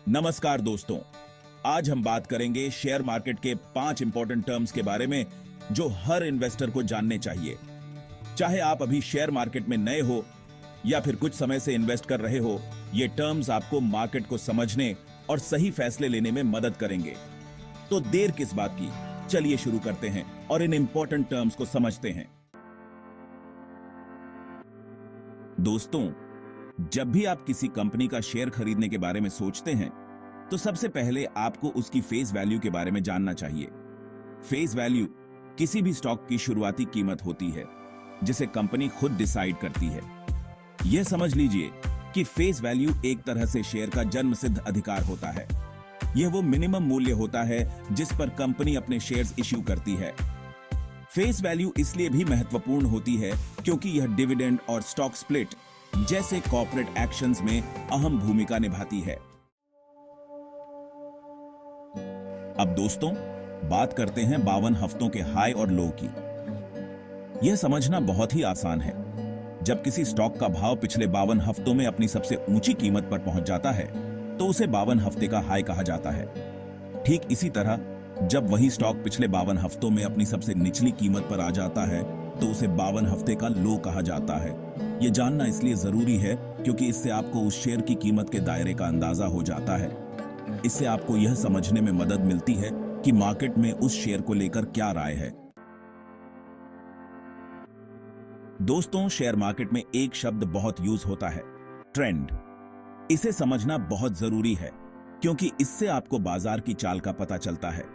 नमस्कार दोस्तों, आज हम बात करेंगे शेयर मार्केट के 5 इंपॉर्टेंट टर्म्स के बारे में जो हर इन्वेस्टर को जानने चाहिए। चाहे आप अभी शेयर मार्केट में नए हो या फिर कुछ समय से इन्वेस्ट कर रहे हो, ये टर्म्स आपको मार्केट को समझने और सही फैसले लेने में मदद करेंगे। तो देर किस बात की, चलिए शुरू करते हैं और इन इंपॉर्टेंट टर्म्स को समझते हैं। दोस्तों, जब भी आप किसी कंपनी का शेयर खरीदने के बारे में सोचते हैं तो सबसे पहले आपको उसकी फेस वैल्यू के बारे में जानना चाहिए। फेस वैल्यू किसी भी स्टॉक की शुरुआती कीमत होती है जिसे कंपनी खुद डिसाइड करती है। यह समझ लीजिए कि फेस वैल्यू एक तरह से शेयर का जन्मसिद्ध अधिकार होता है। यह वो मिनिमम मूल्य होता है जिस पर कंपनी अपने शेयर्स इश्यू करती है। फेस वैल्यू इसलिए भी महत्वपूर्ण होती है क्योंकि यह डिविडेंड और स्टॉक स्प्लिट जैसे कॉर्पोरेट एक्शंस में अहम भूमिका निभाती है। अब दोस्तों, बात करते हैं 52 हफ्तों के हाई और लो की। यह समझना बहुत ही आसान है। जब किसी स्टॉक का भाव पिछले 52 हफ्तों में अपनी सबसे ऊंची कीमत पर पहुंच जाता है तो उसे 52 हफ्ते का हाई कहा जाता है। ठीक इसी तरह जब वही स्टॉक पिछले 52 हफ्तों में अपनी सबसे निचली कीमत पर आ जाता है तो उसे 52 हफ्ते का लो कहा जाता है। यह जानना इसलिए जरूरी है क्योंकि इससे आपको उस शेयर की कीमत के दायरे का अंदाजा हो जाता है। इससे आपको यह समझने में मदद मिलती है कि मार्केट में उस शेयर को लेकर क्या राय है। दोस्तों, शेयर मार्केट में एक शब्द बहुत यूज होता है, ट्रेंड। इसे समझना बहुत जरूरी है क्योंकि इससे आपको बाजार की चाल का पता चलता है।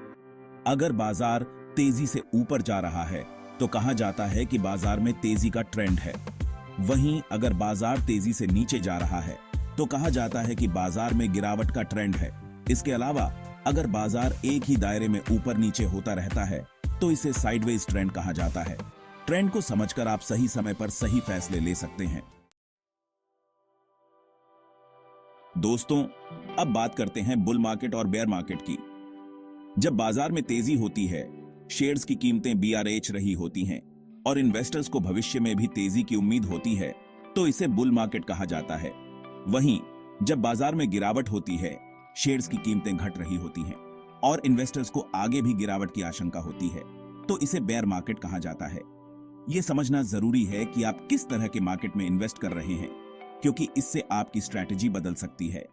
अगर बाजार तेजी से ऊपर जा रहा है तो कहा जाता है कि बाजार में तेजी का ट्रेंड है। वहीं अगर बाजार तेजी से नीचे जा रहा है तो कहा जाता है कि बाजार में गिरावट का ट्रेंड है। इसके अलावा अगर बाजार एक ही दायरे में ऊपर नीचे होता रहता है तो इसे साइडवेज ट्रेंड कहा जाता है। ट्रेंड को समझकर आप सही समय पर सही फैसले ले सकते हैं। दोस्तों, अब बात करते हैं बुल मार्केट और बेयर मार्केट की। जब बाजार में तेजी होती है, शेयर्स की कीमतें BRH रही होती हैं और इन्वेस्टर्स को भविष्य में भी तेजी की उम्मीद होती है तो इसे बुल मार्केट कहा जाता है। वहीं जब बाजार में गिरावट होती है, शेयर्स की कीमतें घट रही होती हैं और इन्वेस्टर्स को आगे भी गिरावट की आशंका होती है तो इसे बेयर मार्केट कहा जाता है। यह समझना जरूरी है कि आप किस तरह के मार्केट में इन्वेस्ट कर रहे हैं क्योंकि इससे आपकी स्ट्रैटेजी बदल सकती है।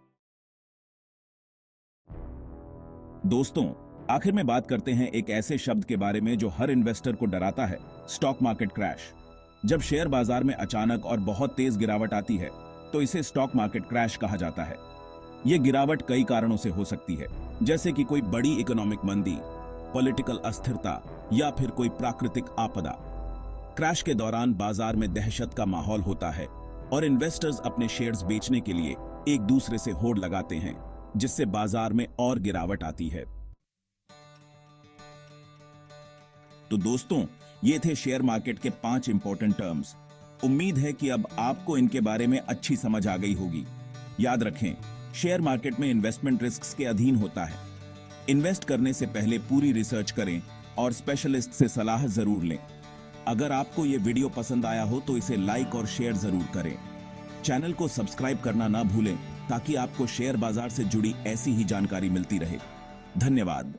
दोस्तों, आखिर में बात करते हैं एक ऐसे शब्द के बारे में जो हर इन्वेस्टर को डराता है, स्टॉक मार्केट क्रैश। जब शेयर बाजार में अचानक और बहुत तेज गिरावट आती है तो इसे स्टॉक मार्केट क्रैश कहा जाता है। यह गिरावट कई कारणों से हो सकती है, जैसे कि कोई बड़ी इकोनॉमिक मंदी, पॉलिटिकल अस्थिरता या फिर कोई प्राकृतिक आपदा। क्रैश के दौरान बाजार में दहशत का माहौल होता है और इन्वेस्टर्स अपने शेयर्स बेचने के लिए एक दूसरे से होड़ लगाते हैं, जिससे बाजार में और गिरावट आती है। तो दोस्तों, ये थे शेयर मार्केट के 5 इंपॉर्टेंट टर्म्स। उम्मीद है कि अब आपको इनके बारे में अच्छी समझ आ गई होगी। याद रखें, शेयर मार्केट में इन्वेस्टमेंट रिस्क्स के अधीन होता है। इन्वेस्ट करने से पहले पूरी रिसर्च करें और स्पेशलिस्ट से सलाह जरूर लें। अगर आपको यह वीडियो पसंद आया हो तो इसे लाइक और शेयर जरूर करें। चैनल को सब्सक्राइब करना ना भूलें ताकि आपको शेयर बाजार से जुड़ी ऐसी ही जानकारी मिलती रहे। धन्यवाद।